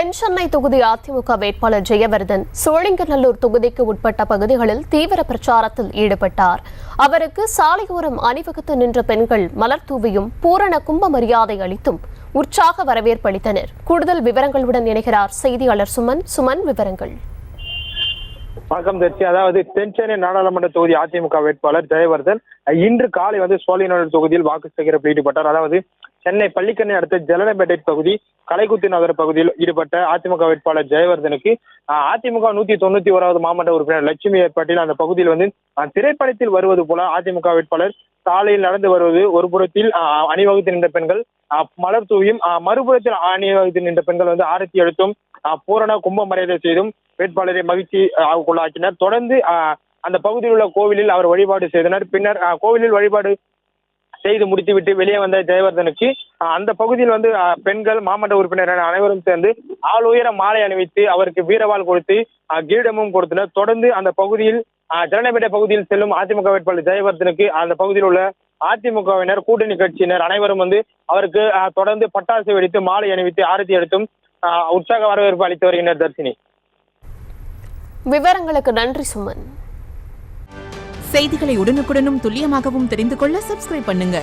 தென் சென்னை தொகுதி அதிமுக வேட்பாளர் ஜெயவர்தன் சோழிங்கநல்லூர் தொகுதிக்கு உட்பட்ட பகுதிகளில் தீவிர பிரச்சாரத்தில் ஈடுபட்டார். அவருக்கு சாலையோரம் அணிவகுத்து நின்ற பெண்கள் மலர் தூவியும் பூரண கும்ப மரியாதை அளித்தும் உற்சாக வரவேற்பு அளித்தனர். கூடுதல் விவரங்களுடன் இணைகிறார் செய்தியாளர் சுமன். சுமன், விவரங்கள். வணக்கம் தர்ச்சி. அதாவது தென் சென்னை நாடாளுமன்ற தொகுதி அதிமுக வேட்பாளர் ஜெயவர்தன் இன்று காலை சோழிங்கநல்லூர் தொகுதியில் வாக்கு சேகரிப்பில் ஈடுபட்டார். அதாவது சென்னை பள்ளிக்கரணை அடுத்த ஜலனப்பேட்டை பகுதி கலைக்குத்தி நகர் பகுதியில் ஈடுபட்ட அதிமுக வேட்பாளர் ஜெயவர்தனுக்கு அதிமுக 191வது மாமன்ற உறுப்பினர் லட்சுமி ஏற்பாட்டில் அந்த பகுதியில் திரைப்படத்தில் வருவது போல அதிமுக வேட்பாளர் சாலையில் நடந்து வருவது, ஒரு புறத்தில் அணிவகுத்து நின்ற பெண்கள் மலர் தூவியும், மறுபுறத்தில் அணிவகுத்து நின்ற பெண்கள் ஆரத்தி எடுத்தும் பூரண கும்ப மரியாதை செய்தும் வேட்பாளரை மகிழ்ச்சி கொள்ளாக்கினர். தொடர்ந்து அந்த பகுதியில் உள்ள கோவிலில் அவர் வழிபாடு செய்தனர். பின்னர் கோவிலில் வழிபாடு செய்து முடித்துவிட்டு வெளியே வந்த ஜெயவர்தனுக்கு அந்த பகுதியில் பெண்கள், மாமன்ற உறுப்பினர்கள் அனைவரும் சேர்ந்து ஆளுயர மாலை அணிவித்து அவருக்கு வீரவாள் கொடுத்து கிரீடமும் கொடுத்தனர். தொடர்ந்து அந்த பகுதியில் ஜலனப்பேட்டை பகுதியில் செல்லும் அதிமுக வேட்பாளர் ஜெயவர்தனுக்கு அந்த பகுதியில் உள்ள அதிமுகவினர், கூட்டணி கட்சியினர் அனைவரும் அவருக்கு தொடர்ந்து பட்டாசு வெடித்து மாலை அணிவித்து ஆரத்தி எடுத்தும் உற்சாக வரவேற்பு அளித்து வருகின்றனர். தர்ஷினி, விவரங்களுக்கு நன்றி சுமன். செய்திகளை உடனுக்குடனும் துல்லியமாகவும் தெரிந்து கொள்ள சப்ஸ்கிரைப் பண்ணுங்க.